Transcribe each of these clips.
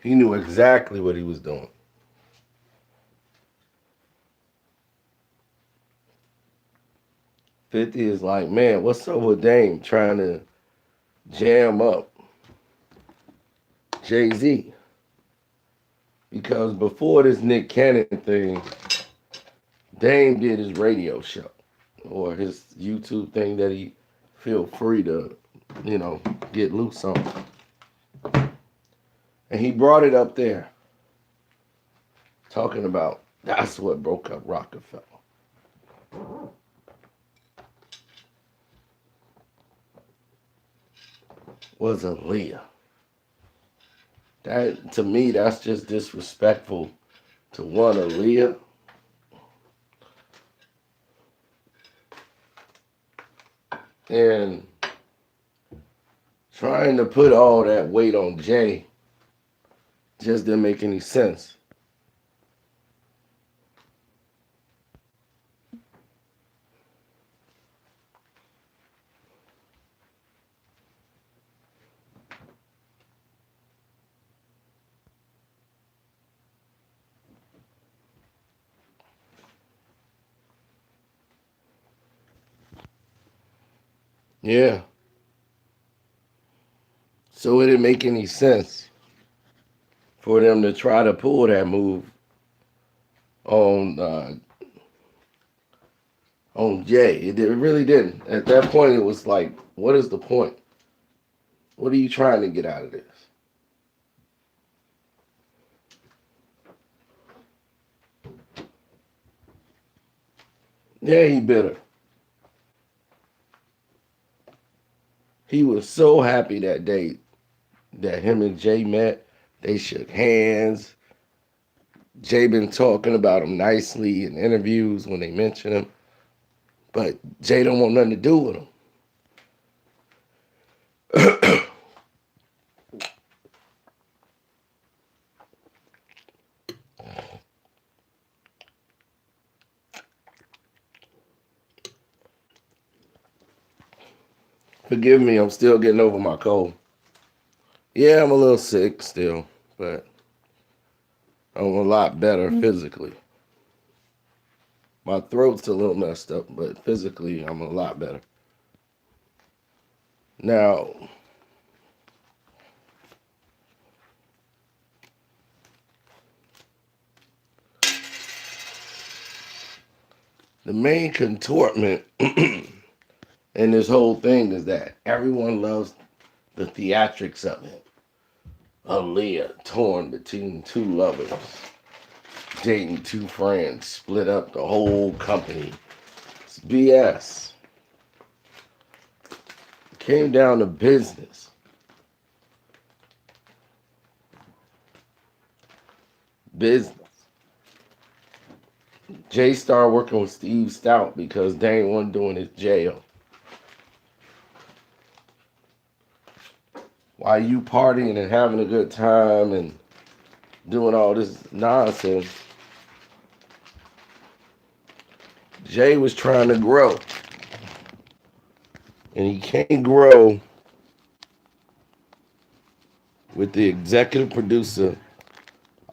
He knew exactly what he was doing. Fifty is like, man, what's up with Dame trying to jam up Jay-Z? Because before this Nick Cannon thing, Dame did his radio show or his YouTube thing that he feel free to, get loose on. And he brought it up there, talking about that's what broke up Rockefeller. Was Aaliyah. That to me, that's just disrespectful to one Aaliyah. And trying to put all that weight on Jay just didn't make any sense. Yeah. So it didn't make any sense for them to try to pull that move on Jay. It really didn't. At that point, it was like, what is the point? What are you trying to get out of this? Yeah, he bitter. He was so happy that day that him and Jay met. They shook hands. Jay been talking about him nicely in interviews when they mention him, but Jay don't want nothing to do with him. Forgive me, I'm still getting over my cold. Yeah, I'm a little sick still, but I'm a lot better physically. My throat's a little messed up, but physically I'm a lot better. Now, the main contortment in this whole thing is that everyone loves the theatrics of it. Aaliyah torn between two lovers, dating two friends, split up the whole company. It's BS. It came down to business. Business. Jay started working with Steve Stout because Dane wasn't doing his jail. While you partying and having a good time and doing all this nonsense, Jay was trying to grow. And he can't grow with the executive producer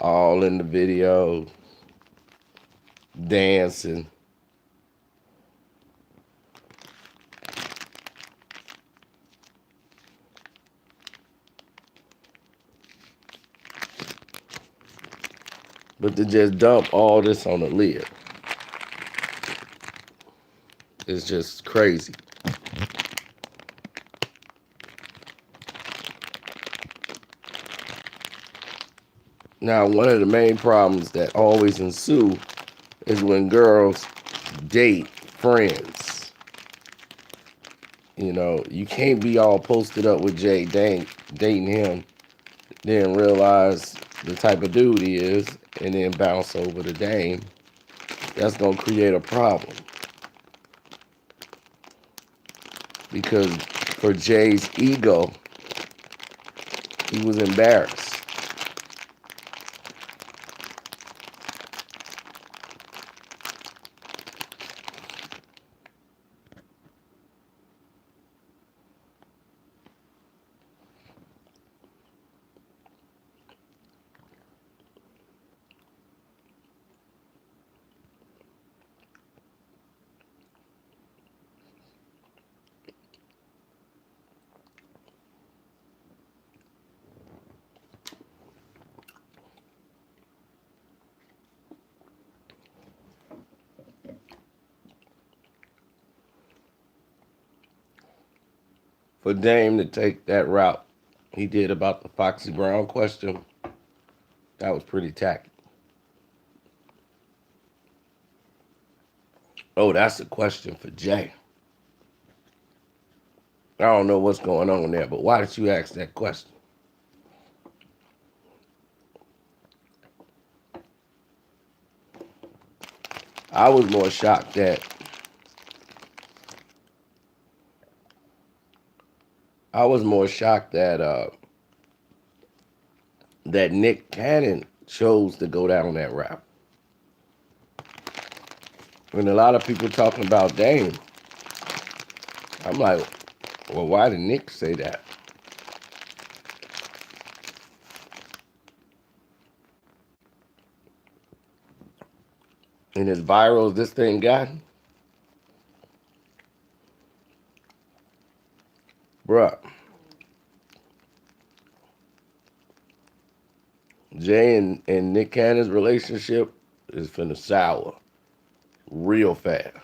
all in the video, dancing. But to just dump all this on Aaliyah is just crazy. Now, one of the main problems that always ensue is when girls date friends. You can't be all posted up with Jay dating him, then realize the type of dude he is, and then bounce over to Dame. That's going to create a problem. Because for Jay's ego, he was embarrassed. for Dame to take that route he did about the Foxy Brown question, that was pretty tacky. Oh, that's a question for Jay. I don't know what's going on there, but why did you ask that question? I was more shocked that that Nick Cannon chose to go down that route. When a lot of people talking about Dame, I'm like, well, why did Nick say that? And as viral as this thing got, bruh, Jay and Nick Cannon's relationship is finna sour real fast.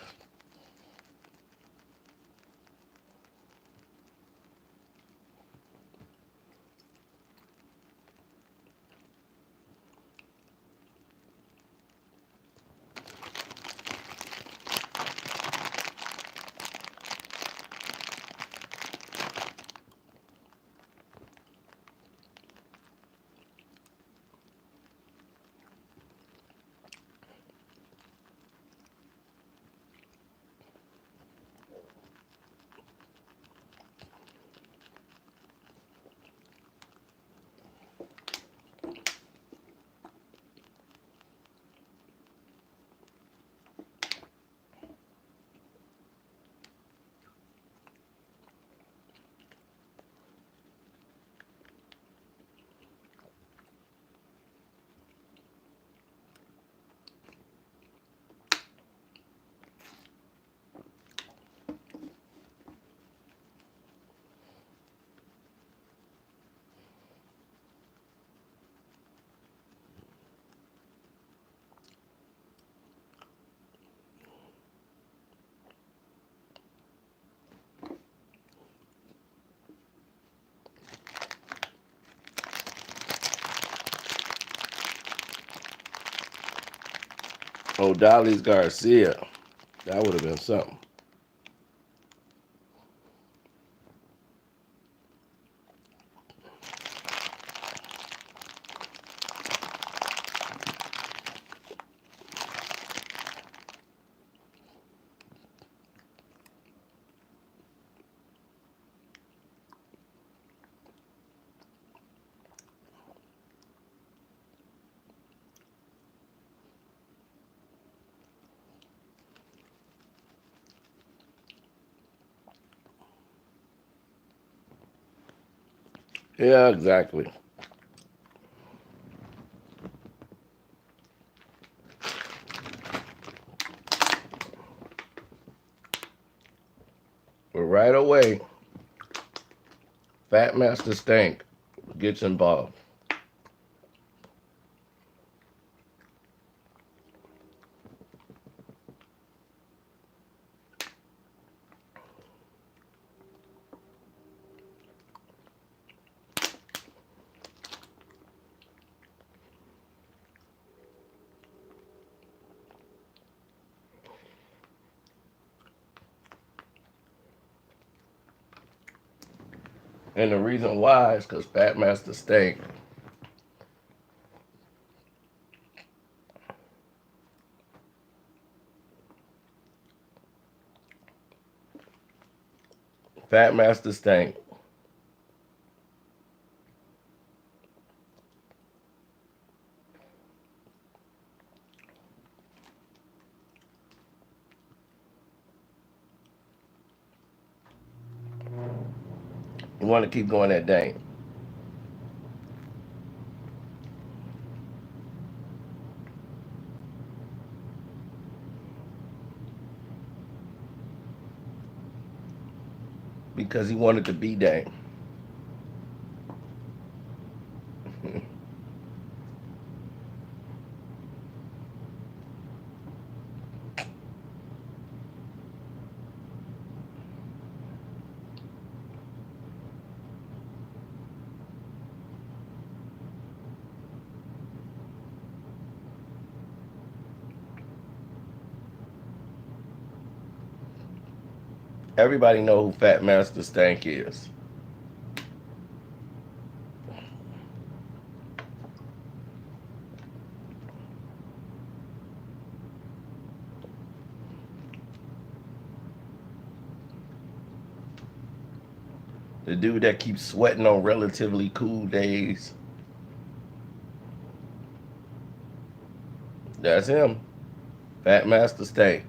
Oh, Dolly's Garcia, that would have been something. Yeah, exactly. But right away, Fat Master Stank gets involved. And the reason why is because Fat Master Stank Fat Master Stank want to keep going that Dame. Because he wanted to be Dame. Everybody know who Fat Master Stank is. The dude that keeps sweating on relatively cool days. That's him. Fat Master Stank.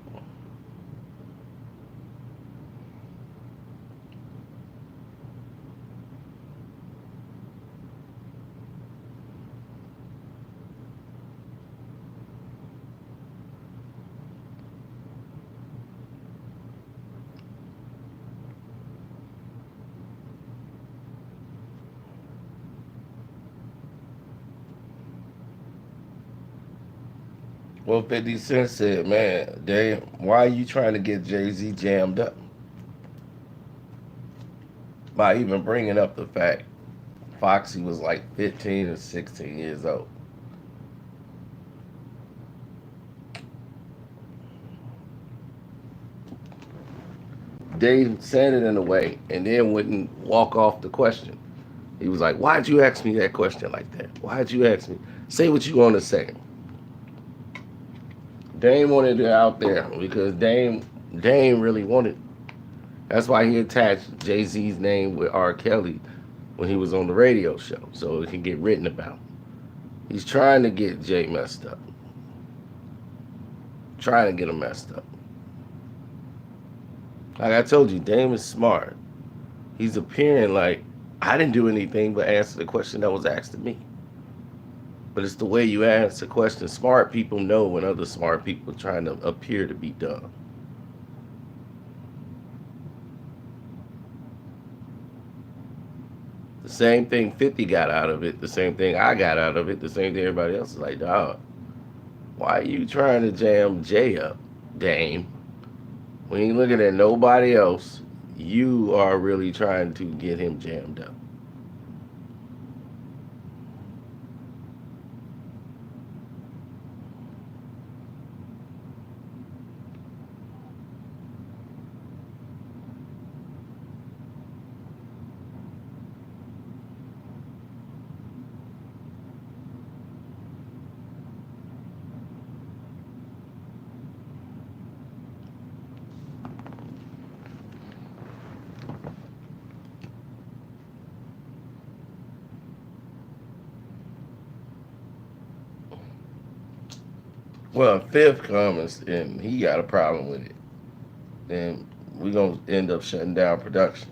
Well, 50 Cent said, man, damn, why are you trying to get Jay-Z jammed up? By even bringing up the fact Foxy was like 15 or 16 years old. Dave said it in a way and then wouldn't walk off the question. He was like, why'd you ask me that question like that? Why'd you ask me? Say what you want to say. Dame wanted it out there because Dame really wanted it. That's why he attached Jay-Z's name with R. Kelly when he was on the radio show, so it can get written about. He's trying to get Jay messed up. Trying to get him messed up. Like I told you, Dame is smart. He's appearing like I didn't do anything but answer the question that was asked of me. But it's the way you ask the question. Smart people know when other smart people are trying to appear to be dumb. The same thing 50 got out of it, the same thing I got out of it, the same thing everybody else is like, dog, why are you trying to jam Jay up, Dame? When you looking at nobody else, you are really trying to get him jammed up. Well, if Fifth comes and he got a problem with it, then we're gonna end up shutting down production.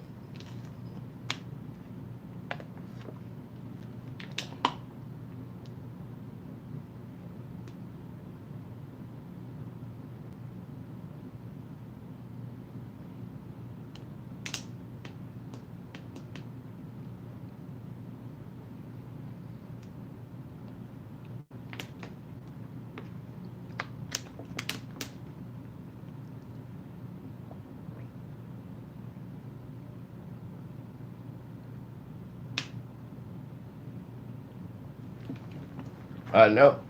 I know.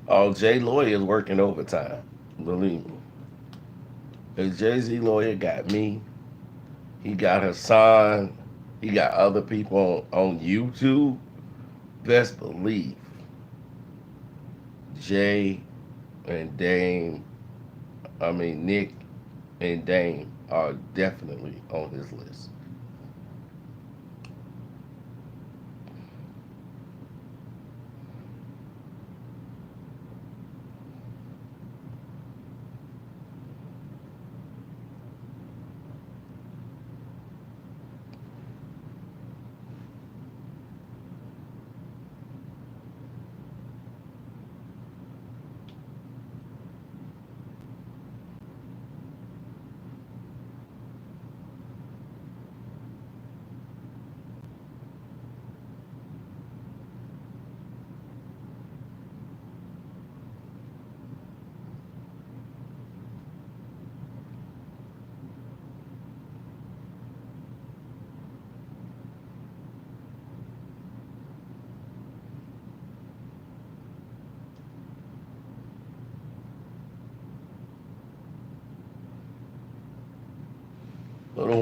Oh, Jay lawyer is working overtime. Believe me. The Jay-Z lawyer got me. He got Hassan. He got other people on YouTube. Best believe Jay and Dame, I mean Nick and Dame are definitely on his list.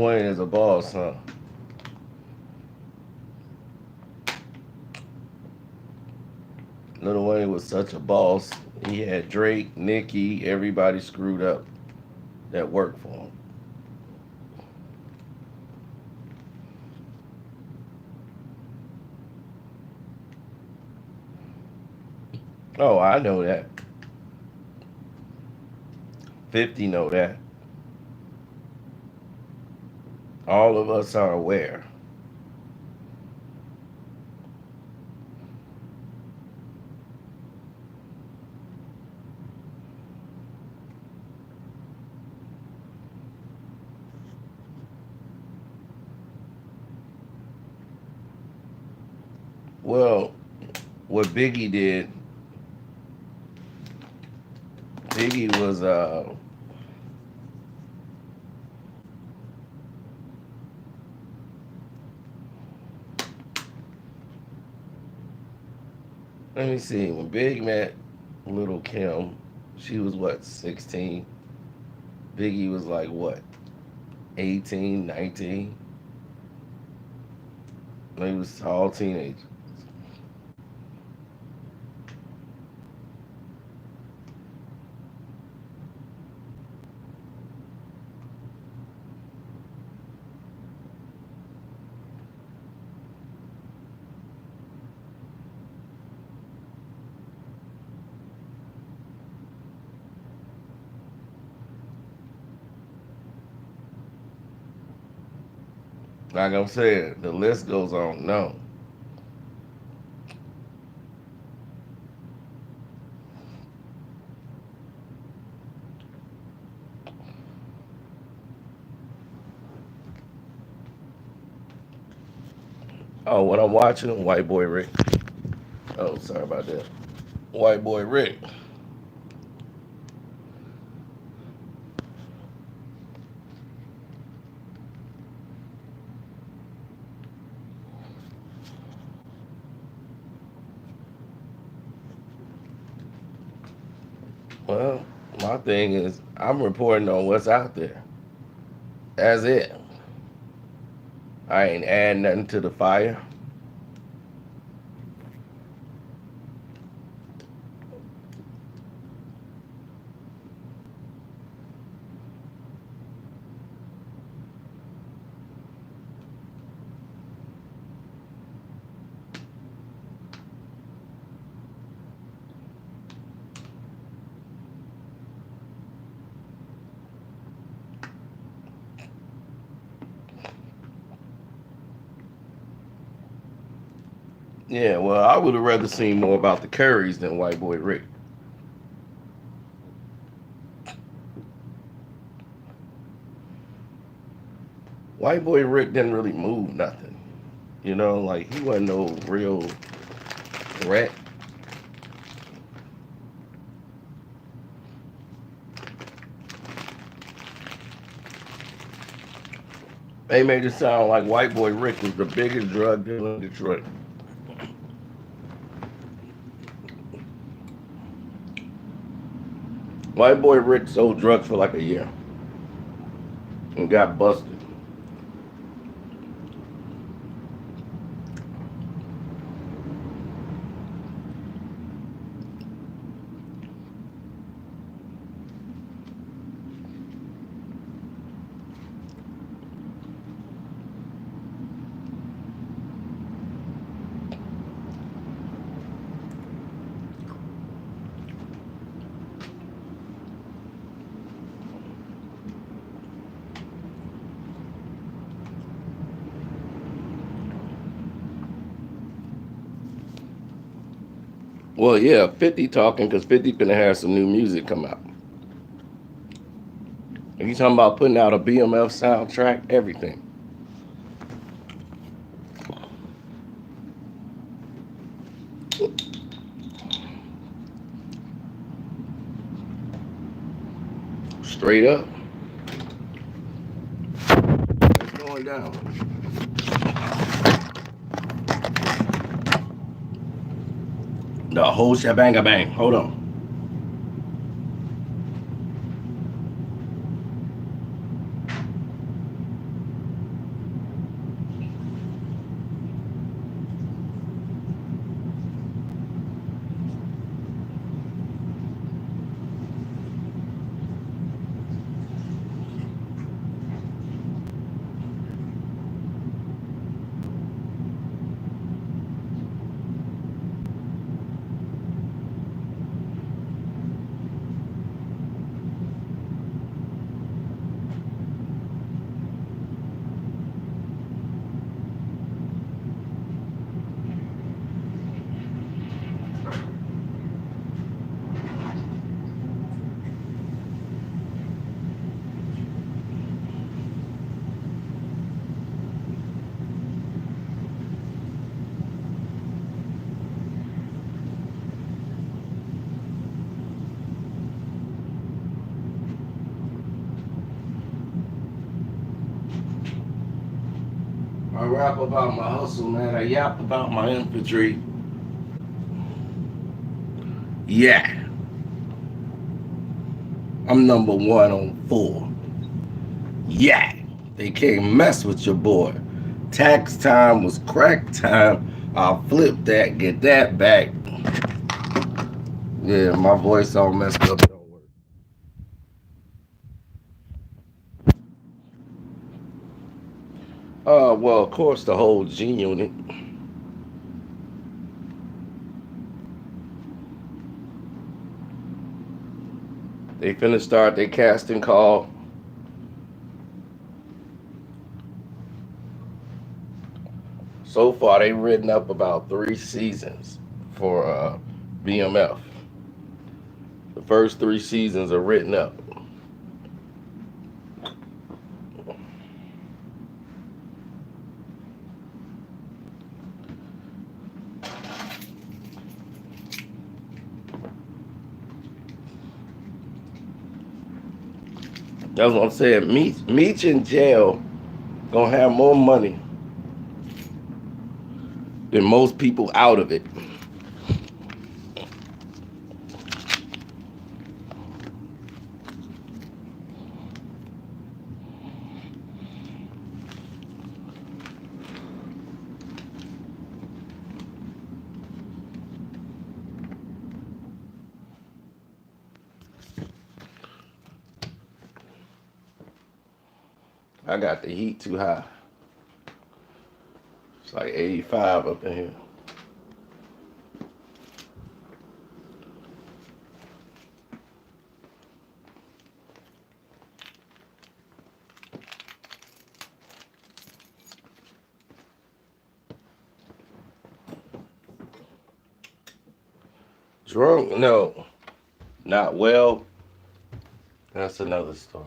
Lil Wayne is a boss, huh? Lil Wayne was such a boss. He had Drake, Nicki, everybody screwed up that worked for him. Oh, I know that. 50 know that. All of us are aware. Well, what Biggie did, Biggie was let me see, when Big met Little Kim, she was what, 16? Biggie was like what, 18, 19? They was all teenagers. Like I'm saying, the list goes on. No. Oh, what I'm watching, White Boy Rick. Oh, sorry about that. White Boy Rick. Well, my thing is, I'm reporting on what's out there. That's it. I ain't adding nothing to the fire. Yeah, well, I would have rather seen more about the Currys than White Boy Rick. White Boy Rick didn't really move nothing. You know, like he wasn't no real threat. They made it sound like White Boy Rick was the biggest drug dealer in Detroit. White Boy Rick sold drugs for like a year and got busted. Well, yeah, 50 talking because 50 finna have some new music come out. And you talking about putting out a BMF soundtrack, everything. Straight up. It's going down. The whole shebang bang. Hold on. rap about my hustle, man. I yap about my infantry. Yeah, I'm number one on 4. Yeah, they can't mess with your boy. Tax time was crack time. I'll flip that, get that back. Yeah, my voice all messed up. It don't work. Well, of course, the whole G Unit. They finna start their casting call. So far, they written up about 3 seasons for BMF. The first 3 seasons are written up. That's what I'm saying. Meech in jail gonna have more money than most people out of it. I got the heat too high. It's like 85 up in here. Drunk? No. Not well? That's another story.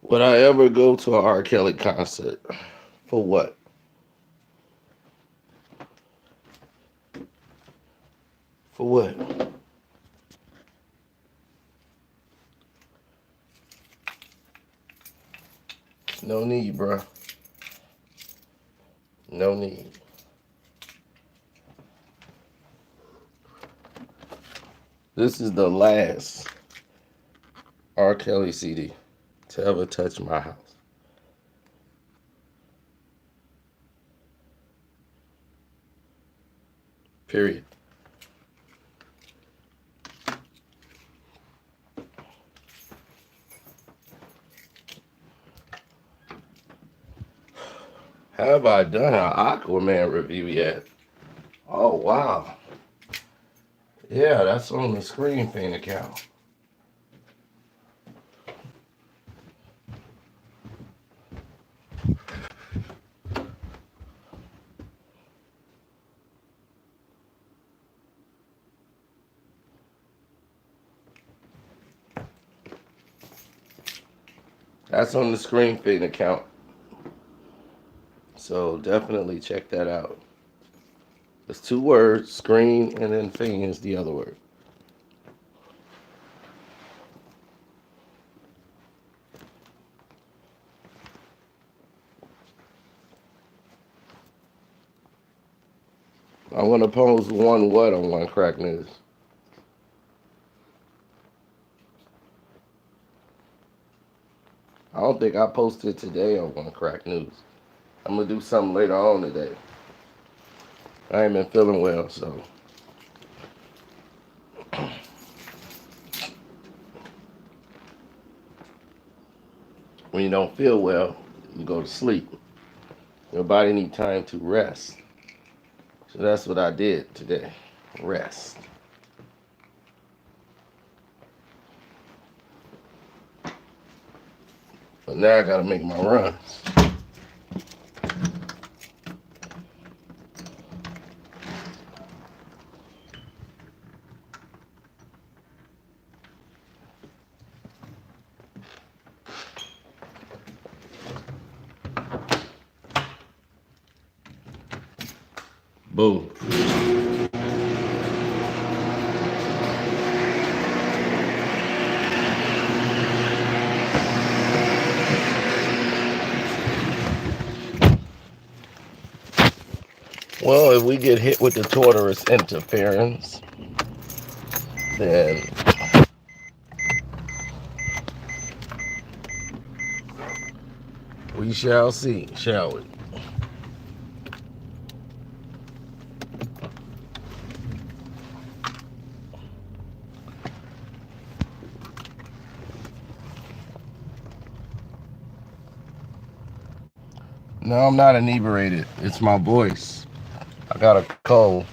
Would I ever go to an R. Kelly concert? For what? For what? No need, bro. No need. This is the last R. Kelly CD to ever touch my house. Period. Have I done an Aquaman review yet? Oh, wow. Yeah, that's on the Screen Paint account. That's on the Screen Paint account. So definitely check that out. It's 2 words, screen, and then thing is the other word. I want to post one what on One Crack News. I don't think I posted today on One Crack News. I'm going to do something later on today. I ain't been feeling well, so. When you don't feel well, you go to sleep. Your body needs time to rest. So that's what I did today. Rest. But now I gotta make my runs. Boom. Well, if we get hit with the tortoise interference, then we shall see, shall we? No, I'm not inebriated. It's my voice. I got a cold.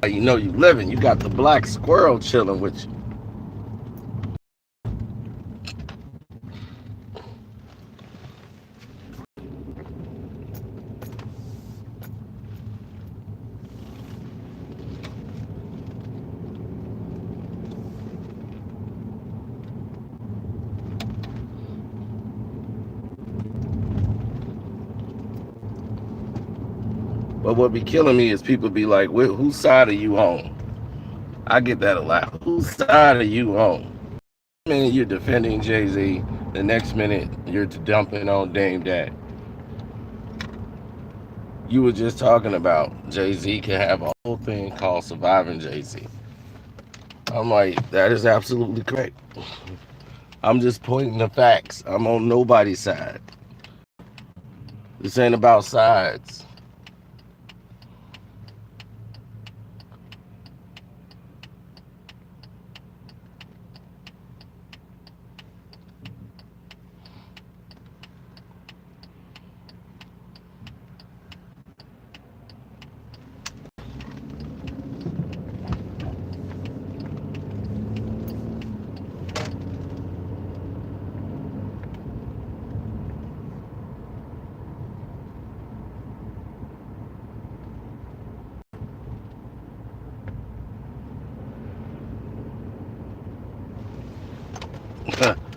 You know you living. You got the black squirrel chilling with you. But what be killing me is people be like, whose side are you on? I get that a lot. Whose side are you on? The minute you're defending Jay-Z, the next minute you're dumping on Dame Dash. You were just talking about Jay-Z can have a whole thing called Surviving Jay-Z. I'm like, that is absolutely correct. I'm just pointing the facts. I'm on nobody's side. This ain't about sides.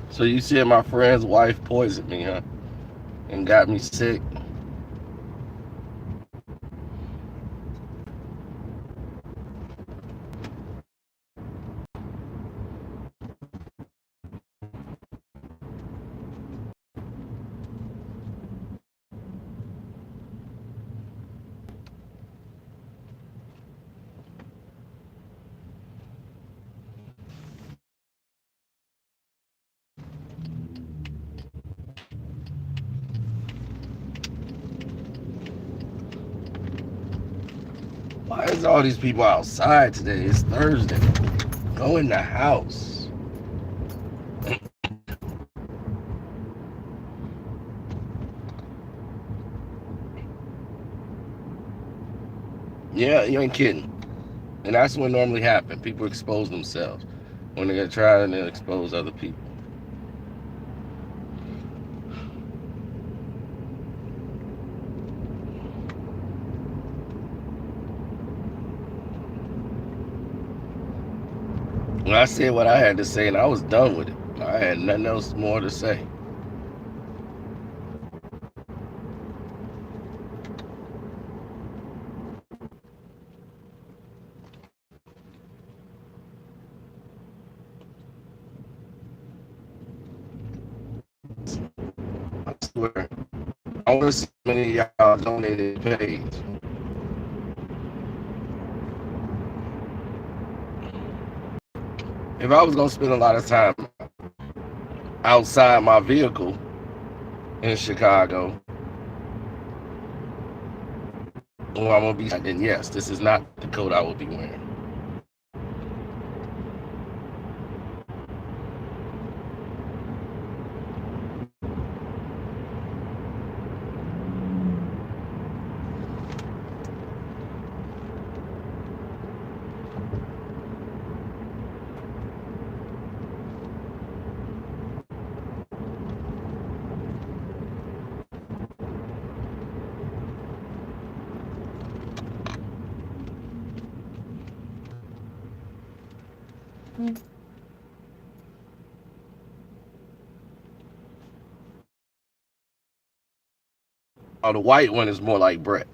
So you said my friend's wife poisoned me, huh? And got me sick. Why is all these people outside today? It's Thursday. Go in the house. Yeah, you ain't kidding. And that's what normally happens. People expose themselves when they're trying to expose other people. When I said what I had to say and I was done with it, I had nothing else more to say. I swear. I want to see how many of y'all donated page. If I was gonna spend a lot of time outside my vehicle in Chicago, well, I'm gonna be, then yes, this is not the coat I will be wearing. Oh, the white one is more like Brett.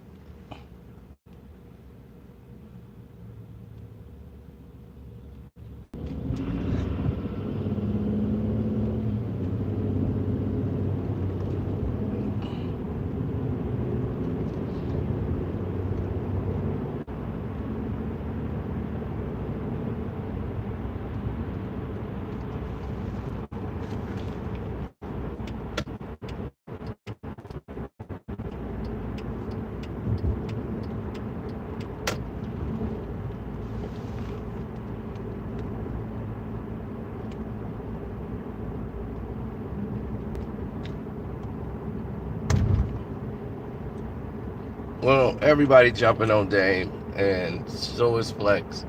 Well, everybody jumping on Dame, and so is Flex.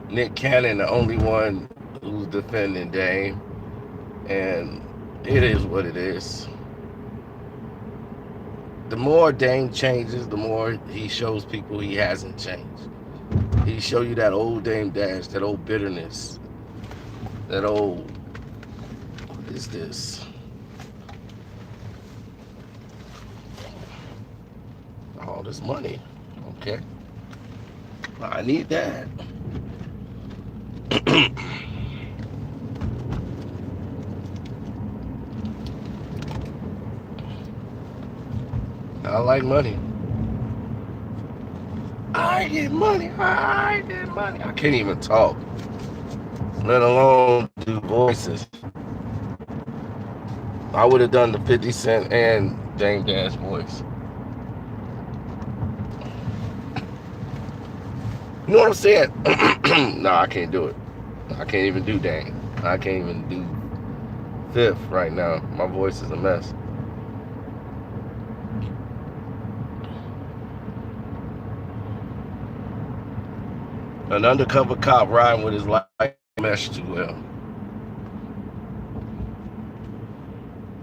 Nick Cannon, the only one who's defending Dame, and it is what it is. The more Dame changes, the more he shows people he hasn't changed. He show you that old Dame Dash, that old bitterness, that old, what is this? All this money. Okay. I need that. I like money. I get money. I get money. I can't even talk, let alone do voices. I would have done the 50 Cent and Dame Dash voice. You know what I'm saying? No, I can't do it. I can't even do Dame. I can't even do Fifth right now. My voice is a mess. An undercover cop riding with his light mesh too well.